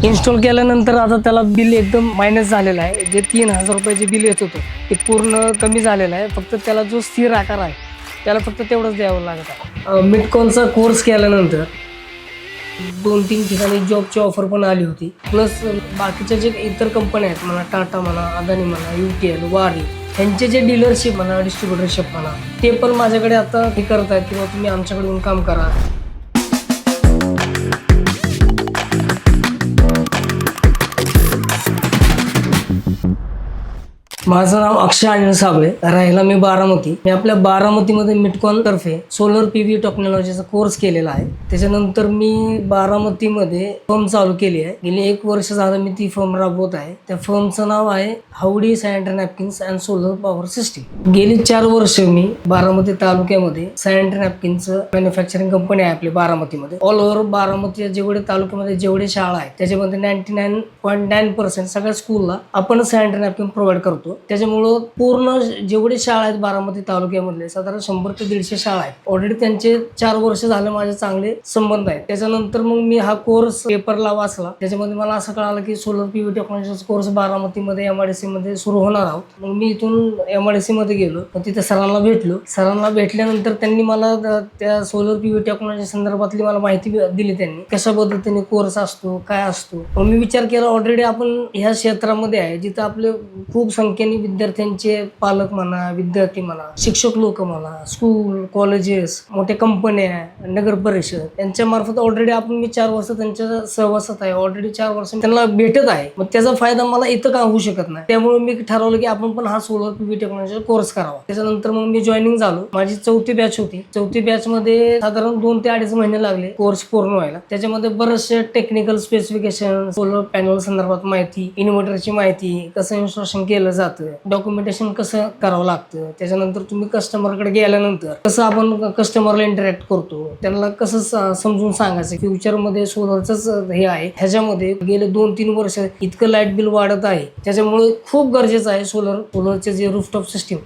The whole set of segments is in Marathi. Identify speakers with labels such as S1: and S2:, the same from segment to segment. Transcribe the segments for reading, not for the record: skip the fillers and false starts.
S1: इन्स्टॉल केल्यानंतर आता त्याला बिल एकदम मायनस झालेलं आहे. जे 3000 रुपयाचे बिल येत होतं ते पूर्ण कमी झालेलं आहे. फक्त त्याला जो स्थिर आकार आहे त्याला फक्त तेवढंच द्यावं लागत आहे. मिटकॉनचा कोर्स केल्यानंतर 2-3 ठिकाणी जॉबची ऑफर पण आली होती. प्लस बाकीच्या जे इतर कंपन्या आहेत म्हणा, टाटा म्हणा, अदानी म्हणा, UTL, वारी, ह्यांचे जे डीलरशिप म्हणा, डिस्ट्रीब्युटरशिप म्हणा, ते पण माझ्याकडे आता हे करत आहेत किंवा तुम्ही आमच्याकडे येऊन काम करा. माझं नाव अक्षय अनिल साबळे, राहायला मी बारामती. मी आपल्या बारामतीमध्ये मिटकॉन तर्फे सोलर PV टेक्नॉलॉजीचा कोर्स केलेला आहे. त्याच्यानंतर मी बारामतीमध्ये फर्म चालू केली आहे. गेली 1 वर्ष झालं मी ती फर्म राबवत आहे. त्या फर्मचं नाव आहे हावडी sanitary napkins and solar power system. गेली 4 वर्ष मी बारामती तालुक्यामध्ये सॅनिटरी नॅपकिनचं मॅन्युफॅक्चरिंग कंपनी आहे आपली बारामतीमध्ये. ऑल ओव्हर बारामती जेवढे तालुक्यामध्ये जेवढे शाळा आहेत त्याच्यामध्ये 99.9% सगळ्या स्कूलला आपण सॅनिटरी नॅपकिन प्रोव्हाइड करतो. त्याच्यामुळं पूर्ण जेवढे शाळा आहेत बारामती तालुक्यामधले साधारण 100 ते 150 शाळा आहेत. ऑलरेडी त्यांचे 4 वर्ष झाले माझे चांगले संबंध आहेत. त्याच्यानंतर मग मी हा कोर्स पेपरला वाचला. त्याच्यामध्ये मला असं कळालं की सोलर PV टेक्नॉलॉजीचा कोर्स बारामतीमध्ये MIDC मध्ये सुरू होणार आहोत. मग मी इथून MIDC मध्ये गेलो. मग तिथे सरांना भेटलो. सरांना भेटल्यानंतर त्यांनी मला त्या सोलर PV टेक्नॉलॉजी संदर्भातली मला माहिती दिली. त्यांनी कशा पद्धतीने कोर्स असतो, काय असतो. मग मी विचार केला ऑलरेडी आपण ह्या क्षेत्रामध्ये आहे जिथं आपले खूप संख्येने विद्यार्थ्यांचे पालक म्हणा, विद्यार्थी म्हणा, शिक्षक लोक म्हणा, स्कूल, कॉलेजेस, मोठ्या कंपन्या, नगर परिषद यांच्या मार्फत ऑलरेडी मी 4 वर्ष त्यांच्या सहवासात आहे. ऑलरेडी 4 वर्ष त्यांना भेटत आहे. मग त्याचा फायदा मला इथं का होऊ शकत नाही. त्यामुळे मी ठरवलं की आपण पण हा सोलर PV टेक्नॉलॉजीचा कोर्स करावा. त्याच्यानंतर मग मी जॉईनिंग झालो. माझी 4थी बॅच होती. 4थी बॅच मध्ये साधारण 2 ते 2.5 महिने लागले कोर्स पूर्ण व्हायला. त्याच्यामध्ये बरेचसे टेक्निकल स्पेसिफिकेशन, सोलर पॅनल संदर्भात माहिती, इन्व्हर्टरची माहिती, कसं इन्स्टॉलेशन केलं जातं, डॉक्युमेंटेशन कसं करावं लागतं, त्याच्यानंतर तुम्ही कस्टमरकडे गेल्यानंतर कसं आपण कस्टमरला इंटरॅक्ट करतो, त्यांना कसं समजून सांगायचं. फ्युचरमध्ये सोलरचंच हे आहे. ह्याच्यामध्ये गेले 2-3 वर्ष इतकं लाईट बिल वाढत आहे. त्याच्यामुळे खूप गरजेचं आहे सोलरचे जे रूफटॉप सिस्टीम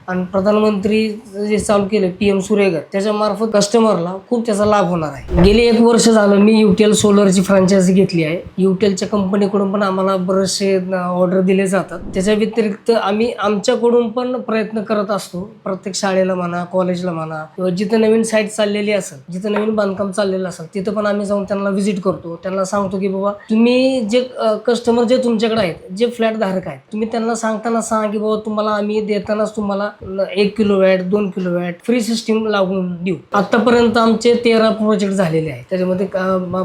S1: आणि प्रधानमंत्री जे चालू केले PM सूर्यघर त्याच्या मार्फत कस्टमरला खूप त्याचा लाभ होणार आहे. गेली 1 वर्ष झालं मी UTL सोलरची फ्रँचायझी घेतली आहे. UTLच्या कंपनीकडून पण आम्हाला बरेचसे ऑर्डर दिले जातात. त्याच्या व्यतिरिक्त आम्ही आमच्याकडून पण प्रयत्न करत असतो. प्रत्येक शाळेला म्हणा, कॉलेजला म्हणा, किंवा जिथं नवीन साईट चाललेली असेल, जिथं नवीन बांधकाम चाललेलं असेल तिथं पण आम्ही जाऊन त्यांना व्हिजिट करतो. त्यांना सांगतो की बाबा तुम्ही जे कस्टमर जे तुमच्याकडे आहेत, जे फ्लॅट धारक आहेत, तुम्ही त्यांना सांगताना सांगा की बाबा तुम्हाला आम्ही देतानाच तुम्हाला 1 किलोवॅट 2 किलोवॅट फ्री सिस्टीम लागून देऊ. आतापर्यंत आमचे 13 प्रोजेक्ट झालेले आहेत. त्याच्यामध्ये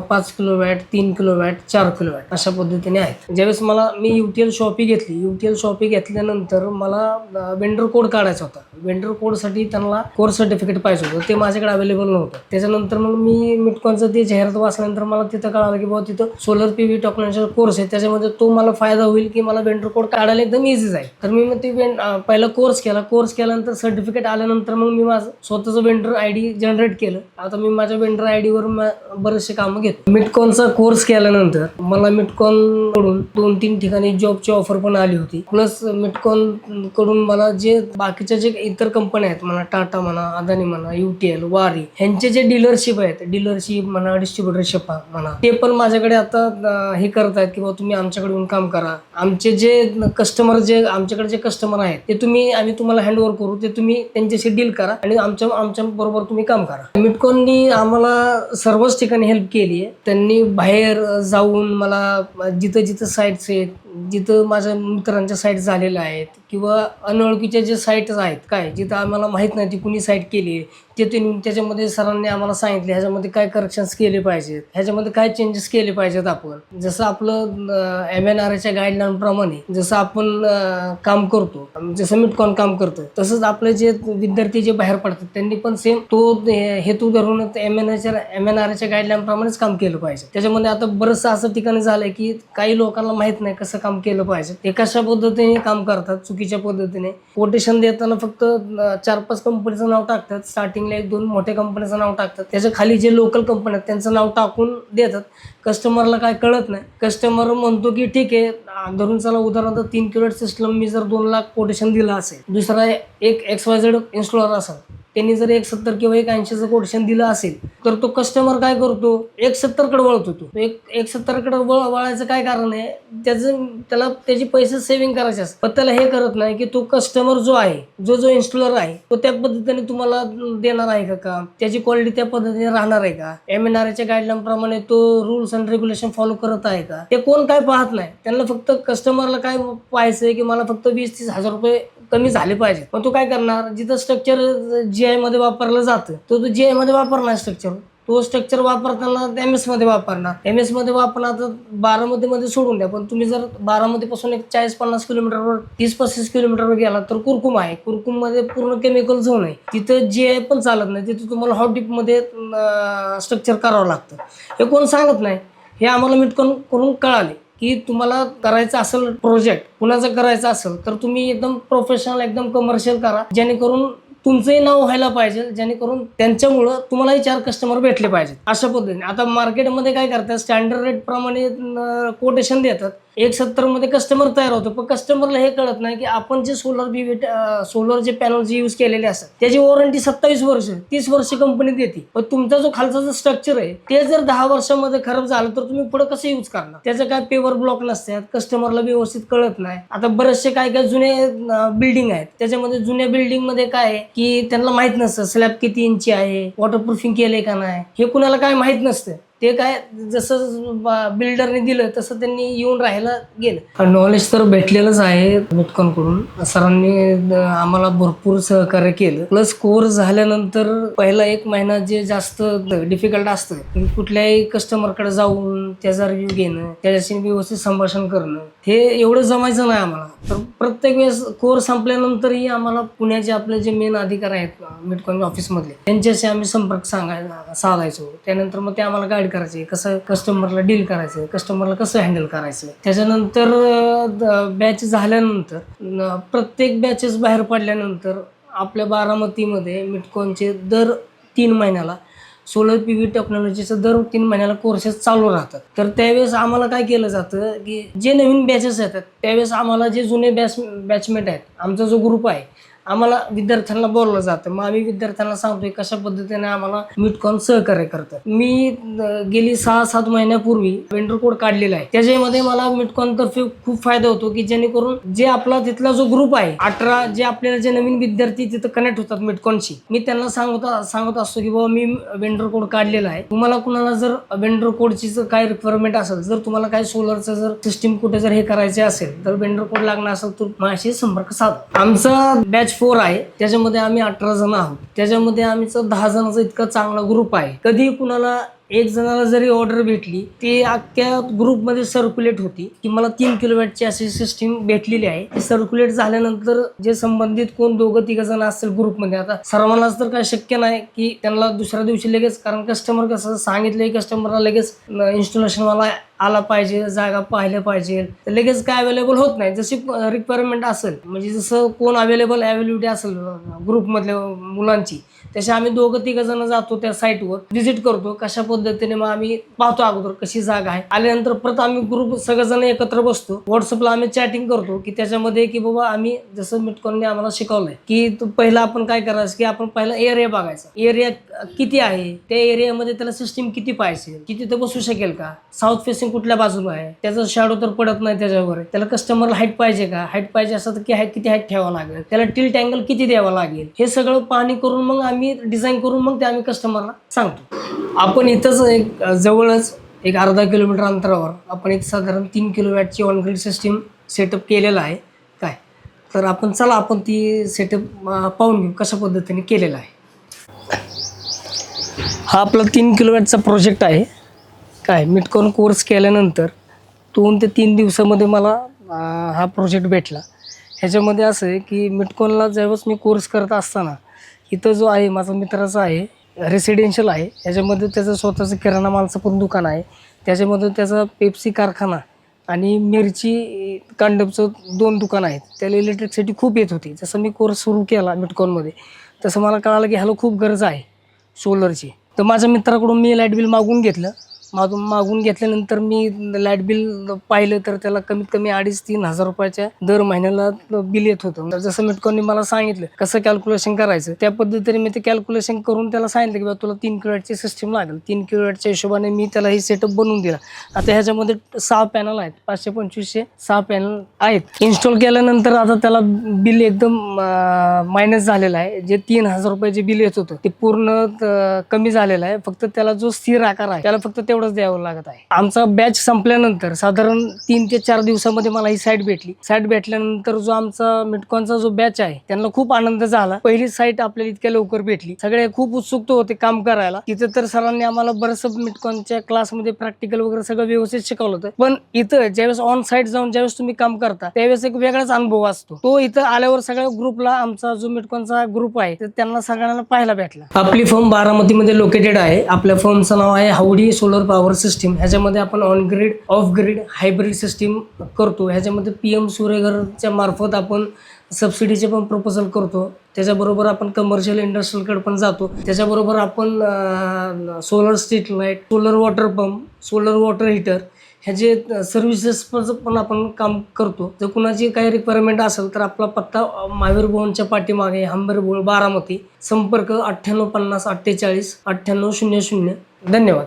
S1: 5 किलोवॅट, 3 किलोवॅट, 4 किलोवॅट अशा पद्धतीने आहेत. ज्यावेळेस मी UTL शॉपी घेतली. UTL शॉपी घेतल्यानंतर मला वेंडर कोड काढायचा होता. वेंडर कोडसाठी त्यांना कोर्स सर्टिफिकेट पाहिजे होतं. ते माझ्याकडे अवेलेबल नव्हतं. त्याच्यानंतर मग मी मिटकॉनचं ते जाहिरात वाचल्यानंतर मला तिथं कळालं की बाबा तिथं सोलर PV टेक्नॉलॉजीचा कोर्स आहे. त्याच्यामध्ये तो मला फायदा होईल की मला वेंडर कोड काढायला एकदम इझी आहे. तर मी ते पहिला कोर्स केला. कोर्स केल्यानंतर सर्टिफिकेट आल्यानंतर मग मी माझं स्वतःचं वेंडर ID जनरेट केलं. आता मी माझ्या वेंडर ID वर बरेचसे कामं घेतो. मिटकॉनचा कोर्स केल्यानंतर मला मिटकॉन कडून 2-3 ठिकाणी जॉबची ऑफर पण आली होती. प्लस मिटकॉन कडून मला जे बाकीच्या जे इतर कंपन्या आहेत म्हणा, टाटा म्हणा, अदानी म्हणा, UTL, वारी, ह्यांचे जे डीलरशिप आहेत, डीलरशिप म्हणा, डिस्ट्रीब्युटरशिप म्हणा, ते पण माझ्याकडे आता हे करत आहेत की बाबा तुम्ही आमच्याकडे येऊन काम करा. आमचे जे कस्टमर आमच्याकडे जे कस्टमर आहेत ते आम्ही तुम्हाला हँडओव्हर करू. ते तुम्ही त्यांच्याशी डील करा आणि आमच्या बरोबर तुम्ही काम करा. मिटकॉननी आम्हाला सर्वच ठिकाणी हेल्प केली आहे. त्यांनी बाहेर जाऊन मला जिथं साईट्स आहेत, जिथं माझ्या मित्रांच्या साईट झालेल्या आहेत किंवा अनोळखीच्या जे साईट्स आहेत काय जिथं आम्हाला माहीत नाही ती कुणी साईट केली ते त्याच्यामध्ये सरांनी आम्हाला सांगितले ह्याच्यामध्ये काय करेक्शन्स केले पाहिजेत, ह्याच्यामध्ये काय चेंजेस केले पाहिजेत. आपण जसं आपलं MNRAच्या गाईडलाईनप्रमाणे जसं आपण काम करतो, जसं मिटकॉन काम करतं, तसंच आपले जे विद्यार्थी जे बाहेर पडतात त्यांनी पण सेम तो हेतू धरून MNRAच्या गाईडलाईनप्रमाणेच काम केलं पाहिजे. त्याच्यामध्ये आता बरंचसं असं ठिकाणी झालंय की काही लोकांना माहित नाही कसं काम केलं पाहिजे. ते कशा पद्धतीने काम करतात, चुकीच्या पद्धतीने कोटेशन देताना फक्त 4-5 कंपनीचं नाव टाकतात. स्टार्टिंगला 1-2 मोठ्या कंपनीचं नाव टाकतात. त्याच्या खाली जे लोकल कंपनी आहेत त्यांचं नाव टाकून देतात. कस्टमरला काय कळत नाही. कस्टमर म्हणतो की ठीक आहे, धरून चला उदाहरणार्थ 3 किलोवॅट सिस्टम मी जर 2 लाख कोटेशन दिलं असेल, दुसरा एक XYZ इन्स्टॉलर असेल त्यांनी जर 170 किंवा 180चं कोटेशन दिलं असेल तर तो कस्टमर काय करतो 170 कडे वळतो. तो 170 कडे वळायचं काय कारण आहे, त्याला त्याचे पैसे सेव्हिंग करायचे असतात. पण त्याला हे करत नाही की तो कस्टमर जो आहे, जो इन्स्टॉलर आहे तो त्या पद्धतीने तुम्हाला देणार आहे का काम, त्याची क्वालिटी त्या पद्धतीने राहणार आहे का, MNRAच्या गाईडलाईन प्रमाणे तो रूल्स अँड रेग्युलेशन फॉलो करत आहे का, ते कोण काय पाहत नाही. त्यांना फक्त कस्टमरला काय पाहायचंय की मला फक्त 20-30 हजार रुपये कमी झाले पाहिजे. मग तो काय करणार, जिथं स्ट्रक्चर GI मध्ये वापरलं जातं तो GI मध्ये वापरणार स्ट्रक्चर, तो स्ट्रक्चर वापरताना MS मध्ये वापरणार. MS मध्ये वापरणार तर बारामतीमध्ये सोडून द्या. पण तुम्ही जर बारामतीपासून एक 40-50 किलोमीटरवर 30-35 किलोमीटरवर गेला तर कुरकुम आहे. कुरकुम मध्ये पूर्ण केमिकल झोन आहे. तिथं GI पण चालत नाही. तिथं तुम्हाला हॉट डिप मध्ये स्ट्रक्चर करावं लागतं. हे कोण सांगत नाही. हे आम्हाला मिटकॉन करून कळाले की तुम्हाला करायचं असेल प्रोजेक्ट कुणाचं करायचं असेल तर तुम्ही एकदम प्रोफेशनल एकदम कमर्शियल करा, जेणेकरून तुमचंही नाव व्हायला पाहिजे, जेणेकरून त्यांच्यामुळं तुम्हालाही 4 कस्टमर भेटले पाहिजेत. अशा पद्धतीने आता मार्केटमध्ये काय करतात, स्टँडर्ड रेट प्रमाणे कोटेशन देतात. 170 मध्ये कस्टमर तयार होतो. पण कस्टमरला हे कळत नाही की आपण जे सोलर जे पॅनल जे यूज केलेले असतात त्याची वॉरंटी 27 वर्ष 30 वर्ष कंपनी देते. पण तुमचा जो खालचा जो स्ट्रक्चर आहे ते जर 10 वर्षामध्ये खराब झालं तर तुम्ही पुढे कसं यूज करणार. त्याचं काय पेवर ब्लॉक नसतात, कस्टमरला व्यवस्थित कळत नाही. आता बरेचसे काय जुने बिल्डिंग आहेत, त्याच्यामध्ये जुन्या बिल्डिंग मध्ये काय आहे की त्यांना माहित नसतं स्लॅब किती इंची आहे, वॉटरप्रूफिंग केलंय का नाही, हे कुणाला काय माहित नसतं. ते काय जसं बिल्डरने दिलं तसं त्यांनी येऊन राहायला गेलं. नॉलेज तर भेटलेलंच आहे मिटकॉनकडून. सरांनी आम्हाला भरपूर सहकार्य केलं. प्लस कोर्स झाल्यानंतर पहिला 1 महिना जे जास्त डिफिकल्ट असतं, कुठल्याही कस्टमरकडे जाऊन त्याचा रिव्ह्यू घेणं, त्याच्याशी व्यवस्थित संभाषण करणं, हे एवढं जमायचं नाही आम्हाला. तर प्रत्येक वेळेस कोर्स संपल्यानंतरही आम्हाला पुण्याचे आपले जे मेन अधिकारी आहेत मिटकॉन ऑफिसमधले त्यांच्याशी आम्ही संपर्क साधायचो. त्यानंतर मग ते आम्हाला गाईड करायचे, कसं कस्टमरला डील करायचं, कस्टमरला कसं हँडल करायचं. त्याच्यानंतर बॅच झाल्यानंतर प्रत्येक बॅचेस बाहेर पडल्यानंतर आपल्या बारामतीमध्ये मिटकॉनचे दर 3 महिन्याला सोलर PV टेक्नॉलॉजीचं दर 3 महिन्याला कोर्सेस चालू राहतात. तर त्यावेळेस आम्हाला काय केलं जातं की जे नवीन बॅचेस येतात त्यावेळेस आम्हाला जे जुने बॅचमेट आहेत, आमचा जो ग्रुप आहे, आम्हाला विद्यार्थ्यांना बोललं जातं. मग आम्ही विद्यार्थ्यांना सांगतोय कशा पद्धतीने आम्हाला मिटकॉन सहकार्य करतं. मी गेली 6-7 महिन्यापूर्वी वेंडर कोड काढलेला आहे. त्याच्यामध्ये मला मिटकॉन तर्फे खूप फायदा होतो की जेणेकरून जे आपला तिथला जो ग्रुप आहे 18 जे आपल्याला जे नवीन विद्यार्थी तिथं कनेक्ट होतात मिटकॉनशी, मी त्यांना सांगत असतो की बाबा मी वेंडर कोड काढलेला आहे. तुम्हाला कुणाला जर वेंडर कोडची जर काय रिक्वायरमेंट असेल, जर तुम्हाला काय सोलरचं जर सिस्टीम कुठे जर हे करायचे असेल तर वेंडर कोड लागणार असेल तर माझ्याशी संपर्क साधा. आमचा बॅच 4 आहे, त्याच्यामध्ये आम्ही 18 जण आहोत. त्याच्यामध्ये आमचं 10 जणांचा इतका चांगला ग्रुप आहे. कधी कुणाला 1 जणाला जरी ऑर्डर भेटली ती अख्ख्या ग्रुपमध्ये सर्क्युलेट होती की मला 3 किलोवॅटची अशी सिस्टीम भेटलेली आहे. ती सर्क्युलेट झाल्यानंतर जे संबंधित कोण 2-3 जण असतील ग्रुपमध्ये, आता सर्वांनाच तर काय शक्य नाही की त्यांना दुसऱ्या दिवशी लगेच, कारण कस्टमर कसं सांगितलंय कस्टमरला लगेच इन्स्टॉलेशन वाला आला पाहिजे, जागा पाहिल्या पाहिजे, तर लगेच काय अवेलेबल होत नाही. जशी रिक्वायरमेंट असेल, म्हणजे जसं कोण अवेलेबिलिटी असेल ग्रुपमधल्या मुलांची, तसे आम्ही 2-3 जण जातो त्या साईटवर, व्हिजिट करतो कशा पद्धतीने. मग आम्ही पाहतो अगोदर कशी जागा आहे. आल्यानंतर परत आम्ही ग्रुप सगळेजण एकत्र बसतो. व्हॉट्सअपला आम्ही चॅटिंग करतो की त्याच्यामध्ये की बाबा आम्ही जसं मिटकॉनने आम्हाला शिकवलंय की पहिला आपण काय करायचं की आपण पहिला एरिया बघायचा, एरिया किती आहे, त्या एरियामध्ये त्याला सिस्टीम किती पाहिजे, किती ते बसू शकेल का, साऊथ फेसिंग कुठल्या बाजूला आहे, त्याचा शॅडो तर पडत नाही त्याच्यावर, त्याला कस्टमरला हाईट पाहिजे का, हाईट पाहिजे असं तर किती हाईट ठेवावा लागेल, त्याला टिल्ट अँगल किती द्यावा लागेल, हे सगळं पाहणी करून मग आम्ही डिझाईन करून मग ते आम्ही कस्टमरला सांगतो. आपण इथंच एक जवळच एक अर्धा किलोमीटर अंतरावर आपण एक साधारण 3 किलोवॅटची ऑन ग्रीड सिस्टीम सेटअप केलेला आहे. काय तर आपण ती सेटअप पाहून घेऊ कशा पद्धतीने केलेला आहे. हा आपला 3 किलोवॅटचा प्रोजेक्ट आहे. काय मिटकॉन कोर्स केल्यानंतर 2 ते 3 दिवसामध्ये मला हा प्रोजेक्ट भेटला. ह्याच्यामध्ये असं आहे की मिटकॉनला ज्यावेळेस मी कोर्स करत असताना इथं जो आहे माझा मित्राचा आहे, रेसिडेन्शियल आहे, ह्याच्यामध्ये त्याचं स्वतःचं किराणा मालाचं पण दुकान आहे. त्याच्यामध्ये त्याचा पेप्सी कारखाना आणि मिरची कांडपचं 2 दुकान आहेत. त्याला इलेक्ट्रिसिटी खूप येत होती. जसं मी कोर्स सुरू केला मिटकॉनमध्ये तसं मला कळालं की ह्याला खूप गरज आहे सोलरची. तर माझ्या मित्राकडून मी लाईट बिल मागून घेतलं मागून घेतल्यानंतर मी लाईट बिल पाहिलं तर त्याला कमीत कमी 2,500-3,000 रुपयाच्या दर महिन्याला बिल येत होतं. तर जसं मिटकॉनने मला सांगितलं कसं कॅल्क्युलेशन करायचं, त्या पद्धतीने मी ते कॅल्क्युलेशन करून त्याला सांगितलं की बाबा तुला 3 किलोवॅटची सिस्टीम लागेल. 3 किलोवॅटच्या हिशोबाने मी त्याला ही सेटअप बनवून दिला. आता ह्याच्यामध्ये 6 पॅनल आहेत, 525 6 पॅनल आहेत. इन्स्टॉल केल्यानंतर आता त्याला बिल एकदम मायनस झालेलं आहे. जे 3,000 रुपयाचे बिल येत होतं ते पूर्ण कमी झालेलं आहे. फक्त त्याला जो स्थिर आकार आहे त्याला फक्त तेवढंच द्यावं लागत आहे. आमचा बॅच संपल्यानंतर साधारण 3 ते 4 दिवसामध्ये मला ही साईट भेटली. साईट भेटल्यानंतर जो आमचा मिटकॉनचा जो बॅच आहे त्यांना खूप आनंद झाला. पहिली साईट आपल्याला इतक्या लवकर भेटली. सगळे खूप उत्सुक होते काम करायला. तिथे तर सरांनी आम्हाला बरंचसं मिटकॉनच्या क्लासमध्ये प्रॅक्टिकल वगैरे सगळं व्यवस्थित शिकवलं होतं. पण इथं ज्यावेळेस ऑन साईट जाऊन ज्यावेळेस तुम्ही काम करता त्यावेळेस एक वेगळाच अनुभव असतो. तो इथं आल्यावर सगळ्या ग्रुपला, आमचा जो मिटकॉनचा ग्रुप आहे तर त्यांना सगळ्यांना पाहायला भेटला. आपली फर्म बारामतीमध्ये लोकेटेड आहे. आपल्या फर्मचं नाव आहे हावडी सोलर पॉवर सिस्टीम. ह्याच्यामध्ये आपण on grid, of grid, hybrid system करतो. ह्याच्यामध्ये PM सूर्यघरच्या मार्फत आपण सबसिडीचे पण प्रपोजल करतो. त्याच्याबरोबर आपण कमर्शियल इंडस्ट्रीयलकडे पण जातो. त्याच्याबरोबर आपण solar street light, solar water pump, solar water heater ह्याचे सर्व्हिसेस पण आपण काम करतो. जर कुणाची काही रिक्वायरमेंट असेल तर आपला पत्ता महावीर भवनच्या पाठीमागे, हंबरबोळ, बारामती. संपर्क 9850 48 9800. धन्यवाद.